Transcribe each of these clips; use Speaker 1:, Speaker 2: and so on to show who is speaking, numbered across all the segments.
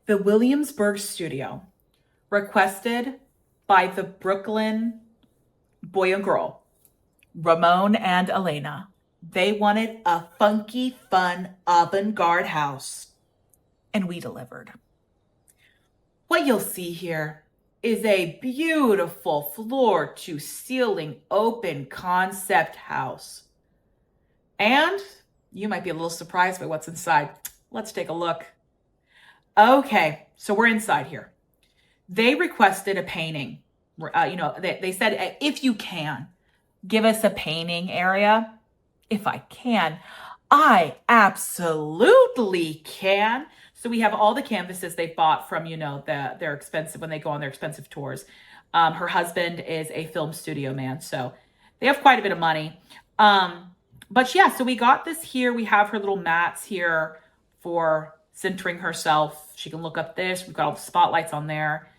Speaker 1: The Williamsburg studio, requested by the Brooklyn boy and girl, Ramon and Elena. They wanted a funky, fun, avant-garde house, and we delivered. What you'll see here is a beautiful floor to ceiling open concept house. And you might be a little surprised by what's inside. Let's take a look. Okay, so we're inside here. They requested a painting. They said, if you can, give us a painting area. If I can, I absolutely can. So we have all the canvases they bought from, they're expensive when they go on their expensive tours. Her husband is a film studio man, so they have quite a bit of money. But yeah, so we got this here. We have her little mats here for centering herself. She can look up this. We've got all the spotlights on there,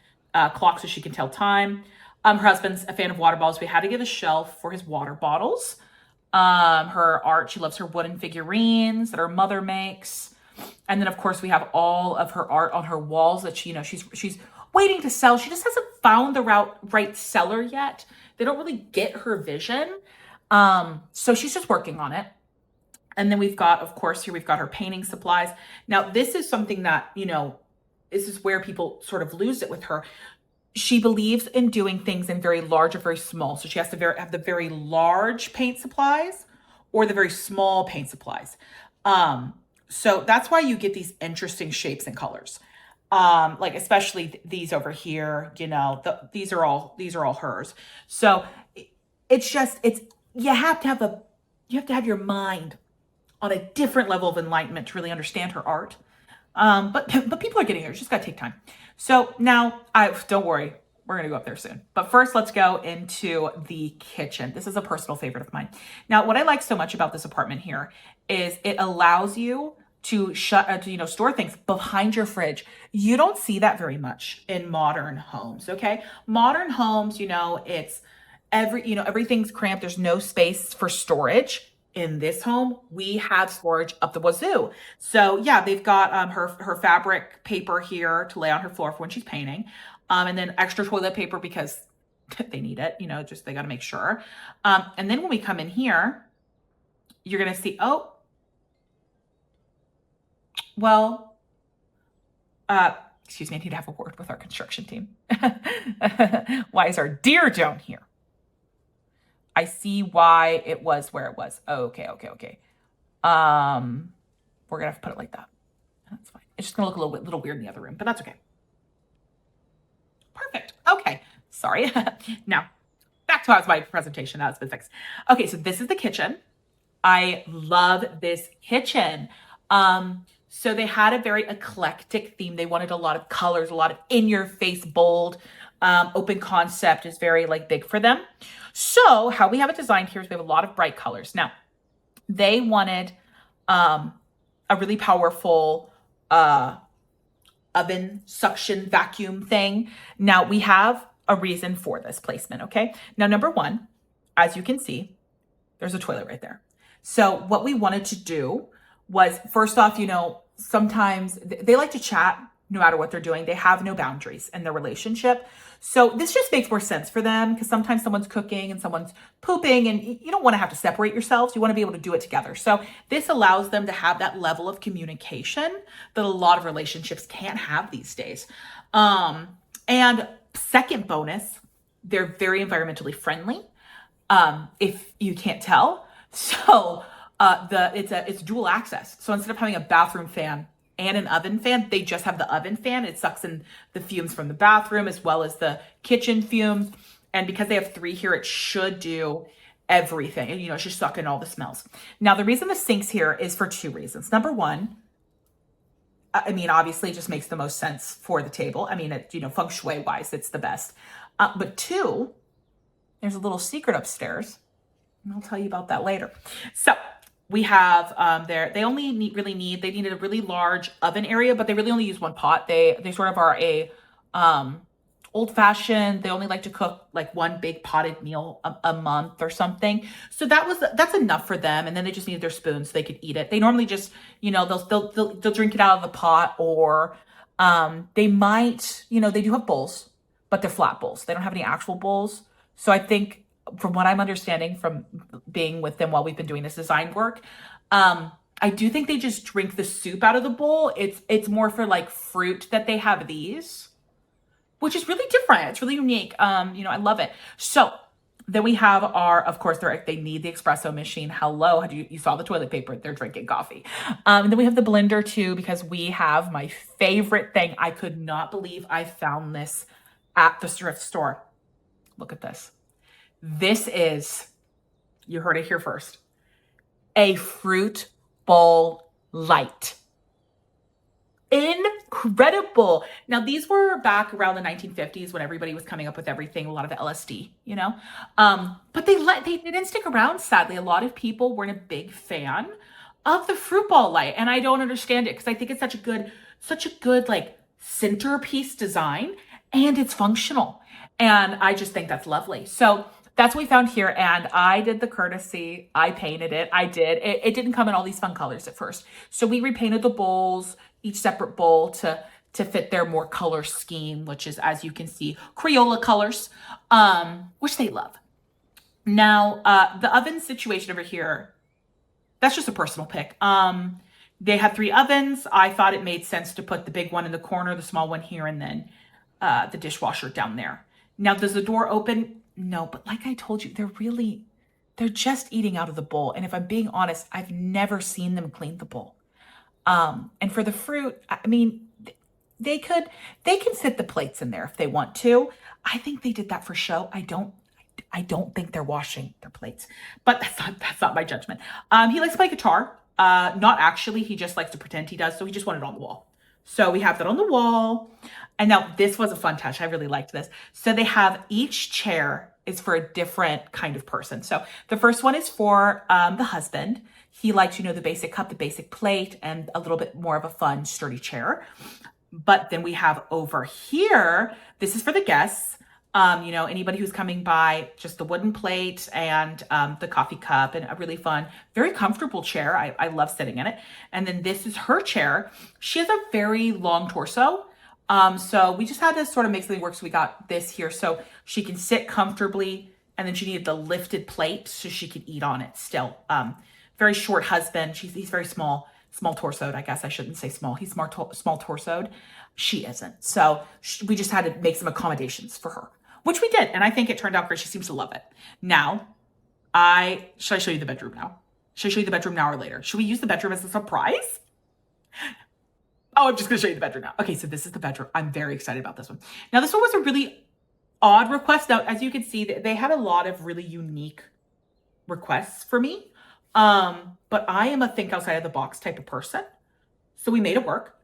Speaker 1: clock so she can tell time. Her husband's a fan of water bottles. We had to give a shelf for his water bottles. Her art, she loves her wooden figurines that her mother makes. And then of course we have all of her art on her walls that she's waiting to sell. She just hasn't found the right seller yet. They don't really get her vision. So she's just working on it. And then we've got, of course, here we've got her painting supplies. Now, this is something that, this is where people sort of lose it with her. She believes in doing things in very large or very small. So she has to have the very large paint supplies or the very small paint supplies. So that's why you get these interesting shapes and colors. Like especially these over here, these are all hers. So you have to have your mind on a different level of enlightenment to really understand her art. But people are getting there. It's just got to take time. So now, don't worry, we're going to go up there soon. But first, let's go into the kitchen. This is a personal favorite of mine. Now, what I like so much about this apartment here is it allows you to store things behind your fridge. You don't see that very much in modern homes. Okay, modern homes, it's everything's cramped. There's no space for storage. In this home, we have storage up the wazoo. So yeah, they've got her fabric paper here to lay on her floor for when she's painting. And then extra toilet paper because they need it, just they got to make sure. And then when we come in here, you're going to see, excuse me, I need to have a word with our construction team. Why is our deer down here? I see why it was where it was. Okay. We're gonna have to put it like that. That's fine. It's just gonna look a little weird in the other room, but that's okay. Perfect. Okay. Sorry. Now, back to how it's my presentation. Now it's been fixed. Okay, so this is the kitchen. I love this kitchen. So they had a very eclectic theme. They wanted a lot of colors, a lot of in-your-face, bold, open concept is very big for them. So how we have it designed here is we have a lot of bright colors. Now, they wanted a really powerful oven suction vacuum thing. Now, we have a reason for this placement, okay? Now, number one, as you can see, there's a toilet right there. So what we wanted to do was, first off, sometimes they like to chat no matter what they're doing. They have no boundaries in their relationship. So this just makes more sense for them because sometimes someone's cooking and someone's pooping and you don't want to have to separate yourselves. You want to be able to do it together. So this allows them to have that level of communication that a lot of relationships can't have these days. And second bonus, they're very environmentally friendly. If you can't tell. So it's dual access. So instead of having a bathroom fan and an oven fan, they just have the oven fan. It sucks in the fumes from the bathroom as well as the kitchen fumes. And because they have 3 here, it should do everything. And, it should suck in all the smells. Now, the reason the sink's here is for 2 reasons. Number one, obviously it just makes the most sense for the table. Feng shui wise, it's the best. But 2, there's a little secret upstairs. And I'll tell you about that later. So we have they needed a really large oven area, but they really only use 1 pot. They sort of are a old fashioned. They only like to cook 1 big potted meal a month or something. So that's enough for them. And then they just needed their spoon so they could eat it. They normally just, they'll drink it out of the pot or They might, they do have bowls, but they're flat bowls. They don't have any actual bowls. So I think from what I'm understanding from being with them while we've been doing this design work, I do think they just drink the soup out of the bowl. It's more for like fruit that they have these, which is really different. It's really unique. I love it. So then we have of course, they need the espresso machine. Hello, you saw the toilet paper? They're drinking coffee. And then we have the blender too, because we have my favorite thing. I could not believe I found this at the thrift store. Look at this. This is, you heard it here first, a fruit bowl light. Incredible. Now, these were back around the 1950s when everybody was coming up with everything, a lot of LSD, but they didn't stick around, sadly. A lot of people weren't a big fan of the fruit ball light, and I don't understand it because I think it's such a good like centerpiece design, and it's functional, and I just think that's lovely. So that's what we found here, and I did the courtesy. I painted it. It didn't come in all these fun colors at first. So we repainted the bowls, each separate bowl to fit their more color scheme, which is, as you can see, Crayola colors, which they love. Now, the oven situation over here, that's just a personal pick. They have 3 ovens. I thought it made sense to put the big one in the corner, the small one here, and then the dishwasher down there. Now, does the door open? No, but like I told you, they're just eating out of the bowl. And if I'm being honest, I've never seen them clean the bowl. And for the fruit, I mean, they can fit the plates in there if they want to. I think they did that for show. I don't think they're washing their plates, but that's not my judgment. He likes to play guitar. Not actually, he just likes to pretend he does. So he just wanted it on the wall. So we have that on the wall. And now this was a fun touch. I really liked this. So they have each chair is for a different kind of person. So the first one is for the husband. He likes, the basic cup, the basic plate, and a little bit more of a fun, sturdy chair. But then we have over here, this is for the guests. Anybody who's coming by, just the wooden plate and the coffee cup, and a really fun, very comfortable chair. I love sitting in it. And then this is her chair. She has a very long torso. So we just had to sort of make something work. So we got this here so she can sit comfortably, and then she needed the lifted plate so she could eat on it still. Very short husband. He's very small torsoed. I guess I shouldn't say small. He's small torsoed. She isn't. So we just had to make some accommodations for her, which we did. And I think it turned out great. She seems to love it. Now, should I show you the bedroom now? Should I show you the bedroom now or later? Should we use the bedroom as a surprise? Oh, I'm just going to show you the bedroom now. Okay, so this is the bedroom. I'm very excited about this one. Now, this one was a really odd request. Now, as you can see, they had a lot of really unique requests for me. But I am a think outside of the box type of person. So we made it work.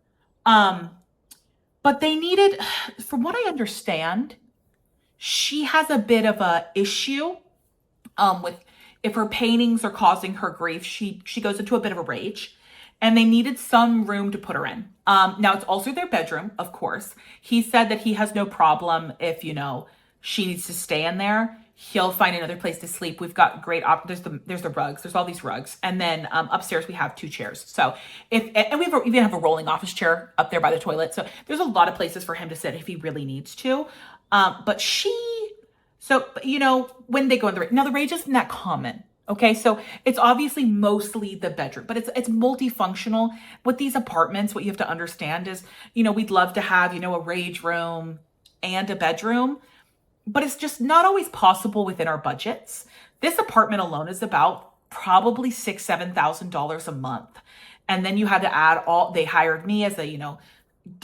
Speaker 1: But they needed, from what I understand, she has a bit of a issue with if her paintings are causing her grief, she goes into a bit of a rage, and they needed some room to put her in. Now it's also their bedroom, of course. He said that he has no problem if, she needs to stay in there. He'll find another place to sleep. We've got great there's the rugs. There's all these rugs. And then upstairs we have 2 chairs. So and we even have a rolling office chair up there by the toilet. So there's a lot of places for him to sit if he really needs to. But when they go in the rage isn't that common. Okay, so it's obviously mostly the bedroom, but it's multifunctional. With these apartments, what you have to understand is, we'd love to have, a rage room and a bedroom, but it's just not always possible within our budgets. This apartment alone is about probably $6,000-$7,000 a month. And then you had to add they hired me as a,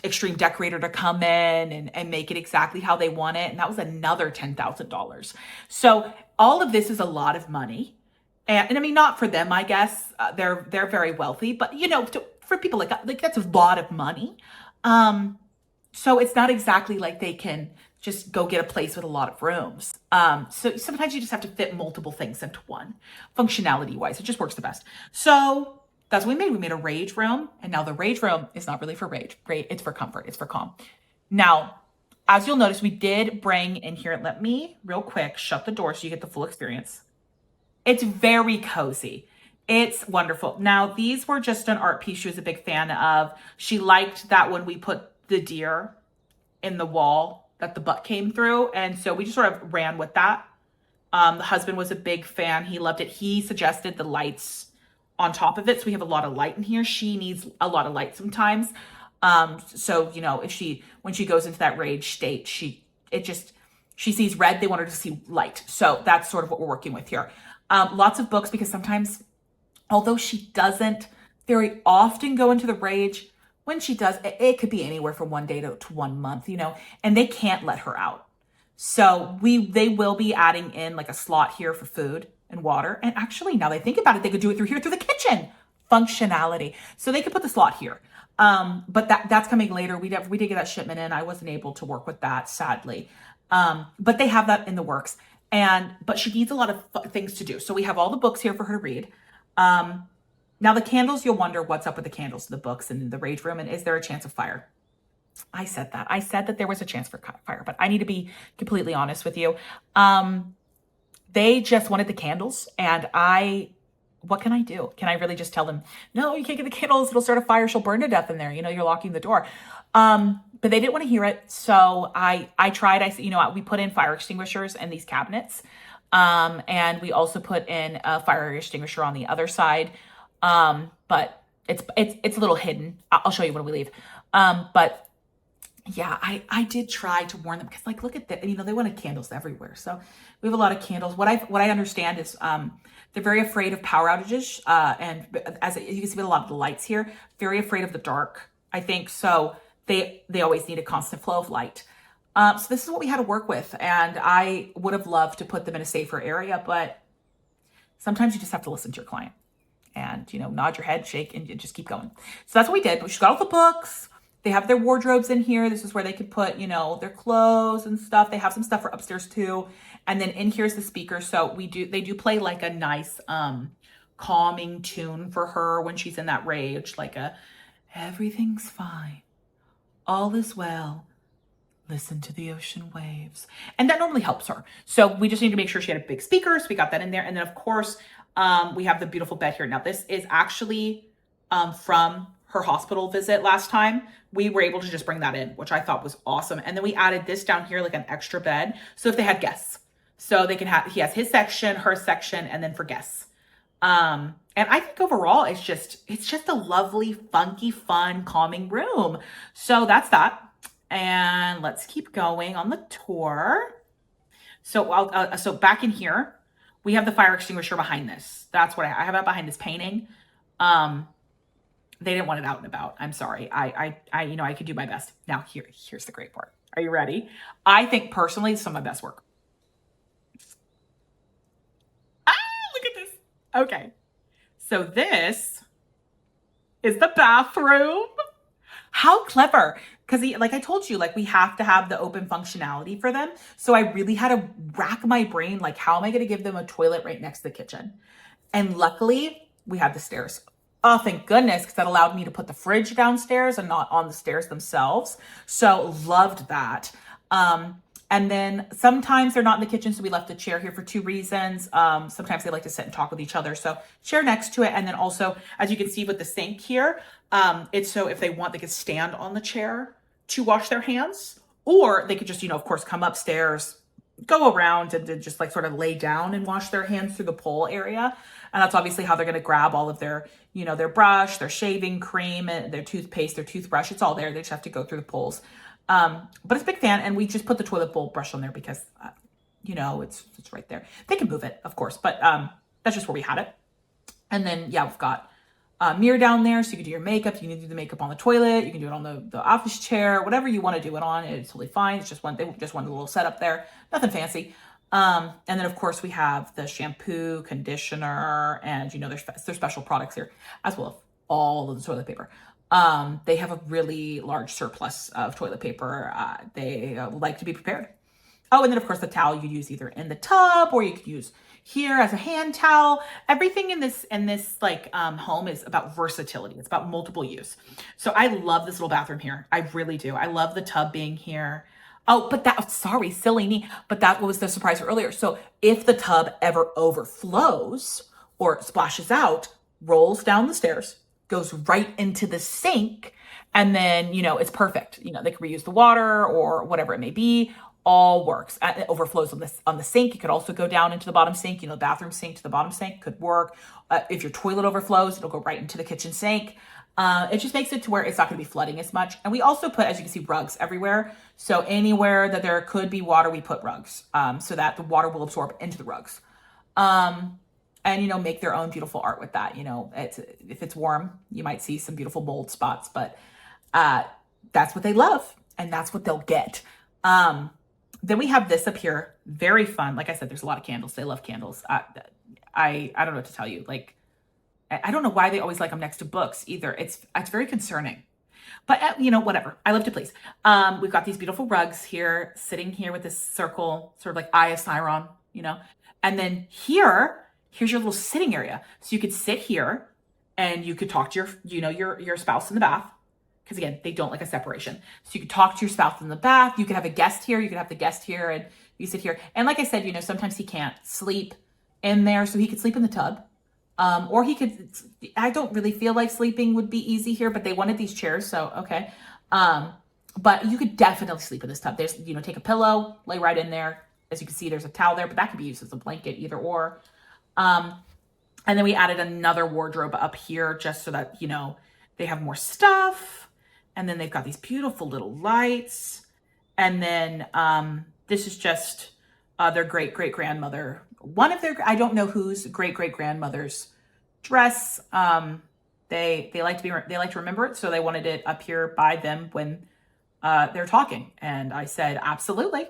Speaker 1: extreme decorator to come in and make it exactly how they want it. And that was another $10,000. So all of this is a lot of money. And I mean, not for them, I guess. They're very wealthy, but for people like that's a lot of money. So it's not exactly like they can just go get a place with a lot of rooms. So sometimes you just have to fit multiple things into one. Functionality wise, it just works the best. So that's what we made. We made a rage room, and now the rage room is not really for rage. Great, it's for comfort. It's for calm. Now, as you'll notice, we did bring in here. Let me real quick shut the door so you get the full experience. It's very cozy. It's wonderful. Now, these were just an art piece she was a big fan of. She liked that when we put the deer in the wall that the butt came through. And so we just sort of ran with that. The husband was a big fan. He loved it. He suggested the lights on top of it. So we have a lot of light in here. She needs a lot of light sometimes. So, you know, when she goes into that rage state, she sees red. They want her to see light. So that's sort of what we're working with here. Lots of books, because sometimes, although she doesn't very often go into the rage, when she does, it could be anywhere from 1 day to 1 month, you know, and they can't let her out. So they will be adding in like a slot here for food and water. And actually, now that I think about it, they could do it through the kitchen functionality. So they could put the slot here. But that's coming later. We did get that shipment in. I wasn't able to work with that, sadly. But they have that in the works. But she needs a lot of things to do. So we have all the books here for her to read. Now the candles, you'll wonder what's up with the candles, the books, and the rage room, and is there a chance of fire? I said that there was a chance for fire, but I need to be completely honest with you. They just wanted the candles, and what can I do? Can I really just tell them, no, you can't get the candles, it'll start a fire, she'll burn to death in there, you know, you're locking the door. But they didn't want to hear it. So I tried, you know, we put in fire extinguishers in these cabinets. And we also put in a fire extinguisher on the other side. But it's a little hidden. I'll show you when we leave. But yeah, I did try to warn them, because like, look at that, you know, they wanted candles everywhere. So we have a lot of candles. What I understand is, they're very afraid of power outages. And as you can see with a lot of the lights here, very afraid of the dark, I think. So they always need a constant flow of light. So this is what we had to work with. And I would have loved to put them in a safer area, but sometimes you just have to listen to your client and, you know, nod your head, shake, and just keep going. So that's what we did. But she's got all the books. They have their wardrobes in here. This is where they could put, you know, their clothes and stuff. They have some stuff for upstairs too. And then in here's the speaker. So they do play like a nice, calming tune for her when she's in that rage, like everything's fine. All is well. Listen to the ocean waves. And that normally helps her. So we just need to make sure she had a big speaker. So we got that in there. And then of course, we have the beautiful bed here. Now this is actually from her hospital visit last time. We were able to just bring that in, which I thought was awesome. And then we added this down here, like an extra bed. So if they had guests, so they can he has his section, her section, and then for guests. And I think overall, it's just a lovely, funky, fun, calming room. So that's that. And let's keep going on the tour. So so back in here, we have the fire extinguisher behind this. That's what I have it behind this painting. They didn't want it out and about. I'm sorry. I you know, I could do my best. Now here's the great part. Are you ready? I think personally, it's some of my best work. Look at this. Okay. So this is the bathroom. How clever. Because like I told you, like we have to have the open functionality for them. So I really had to rack my brain, like, how am I going to give them a toilet right next to the kitchen? And luckily we had the stairs. Oh, thank goodness, because that allowed me to put the fridge downstairs and not on the stairs themselves. So loved that. And then sometimes they're not in the kitchen, so we left a chair here for 2 reasons. Sometimes they like to sit and talk with each other, so chair next to it. And then also, as you can see with the sink here, it's so if they want, they could stand on the chair to wash their hands, or they could just, you know, of course, come upstairs, go around and just like sort of lay down and wash their hands through the pole area. And that's obviously how they're going to grab all of their, you know, their brush, their shaving cream, and their toothpaste, their toothbrush. It's all there. They just have to go through the poles. But it's a big fan, and we just put the toilet bowl brush on there because, you know, it's right there. They can move it, of course, but that's just where we had it. And then, yeah, we've got a mirror down there, so you can do your makeup. You can do the makeup on the toilet. You can do it on the office chair, whatever you want to do it on. It's totally fine. It's just they just wanted a little setup there. Nothing fancy. And then, of course, we have the shampoo, conditioner, and, you know, there's special products here, as well as all of the toilet paper. They have a really large surplus of toilet paper. They like to be prepared. Oh, and then of course the towel you use either in the tub, or you could use here as a hand towel. Everything in this like home is about versatility. It's about multiple use. So I love this little bathroom here. I really do. I love the tub being here. Oh, but sorry, silly me. But that was the surprise earlier. So if the tub ever overflows or splashes out, rolls down the stairs, goes right into the sink. And then, it's perfect. They can reuse the water or whatever it may be. All works. It overflows on the sink. It could also go down into the bottom sink. The bathroom sink to the bottom sink could work. If your toilet overflows, it'll go right into the kitchen sink. It just makes it to where it's not going to be flooding as much. And we also put, as you can see, rugs everywhere. So anywhere that there could be water, we put rugs, so that the water will absorb into the rugs. And make their own beautiful art with that. If it's warm, you might see some beautiful mold spots, but that's what they love, and that's what they'll get. Then we have this up here, very fun. Like I said, there's a lot of candles. They love candles. I don't know what to tell you. Like, I don't know why they always like them next to books either. It's very concerning, but whatever. I love to please. We've got these beautiful rugs here, sitting here with this circle, sort of like Eye of Sauron, and then here's your little sitting area. So you could sit here and you could talk to your spouse in the bath. Because again, they don't like a separation. So you could talk to your spouse in the bath. You could have a guest here. You could have the guest here and you sit here. And like I said, sometimes he can't sleep in there. So he could sleep in the tub. Or he could, I don't really feel like sleeping would be easy here, but they wanted these chairs. So, okay. But you could definitely sleep in this tub. There's, take a pillow, lay right in there. As you can see, there's a towel there, but that could be used as a blanket, either or. And then we added another wardrobe up here just so that, they have more stuff. And then they've got these beautiful little lights. And then this is just their great-great-grandmother. I don't know whose great-great-grandmother's dress. They like to remember it, so they wanted it up here by them when they're talking. And I said, absolutely,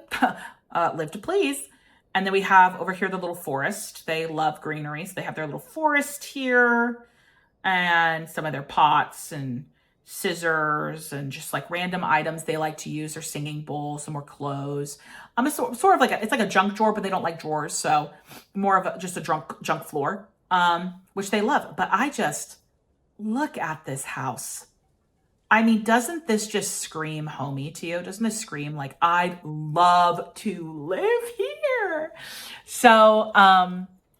Speaker 1: live to please. And then we have over here the little forest. They love greenery, so they have their little forest here, and some of their pots and scissors and just like random items they like to use. Their singing bowl, some more clothes. It's sort of like it's like a junk drawer, but they don't like drawers, so more of just a junk floor, which they love. But I just look at this house. I mean, doesn't this just scream homey to you? Doesn't this scream like I'd love to live here? So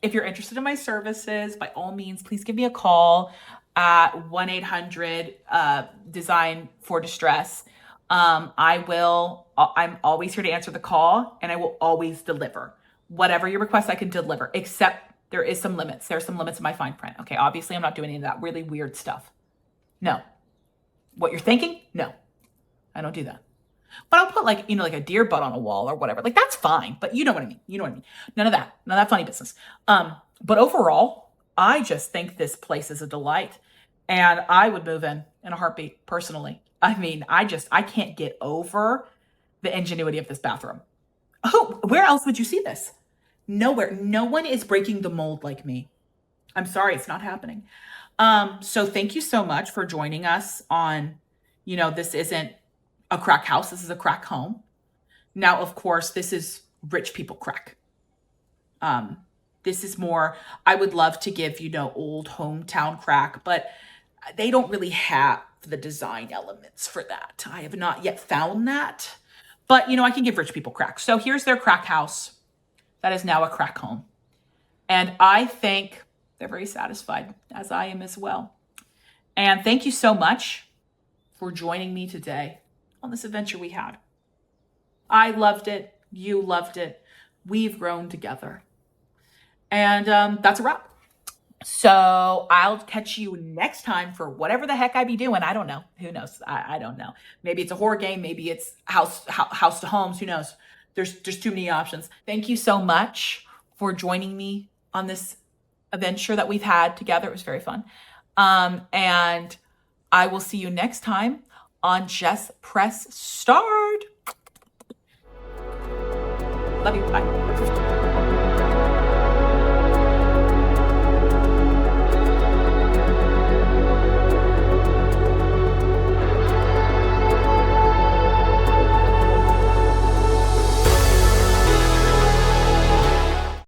Speaker 1: if you're interested in my services, by all means, please give me a call at 1-800 Design for Distress. I'm always here to answer the call, and I will always deliver whatever you request. I can deliver, except there is some limits. There's some limits in my fine print. Okay. Obviously I'm not doing any of that really weird stuff. No. What you're thinking? No, I don't do that. But I'll put like a deer butt on a wall or whatever. Like that's fine. But you know what I mean. None of that funny business. But overall, I just think this place is a delight. And I would move in a heartbeat, personally. I mean, I can't get over the ingenuity of this bathroom. Oh, where else would you see this? Nowhere. No one is breaking the mold like me. I'm sorry, it's not happening. So thank you so much for joining us on, this isn't a crack house. This is a crack home. Now, of course, this is rich people crack. This is more, I would love to give, old hometown crack, but they don't really have the design elements for that. I have not yet found that, but I can give rich people crack. So here's their crack house. That is now a crack home. And I think they're very satisfied, as I am as well. And thank you so much for joining me today on this adventure we had. I loved it. You loved it. We've grown together. And that's a wrap. So I'll catch you next time for whatever the heck I be doing. I don't know. Who knows? I don't know. Maybe it's a horror game. Maybe it's house to homes. Who knows? There's too many options. Thank you so much for joining me on this adventure that we've had together. It was very fun. And I will see you next time on Jess Press Start. Love you. Bye.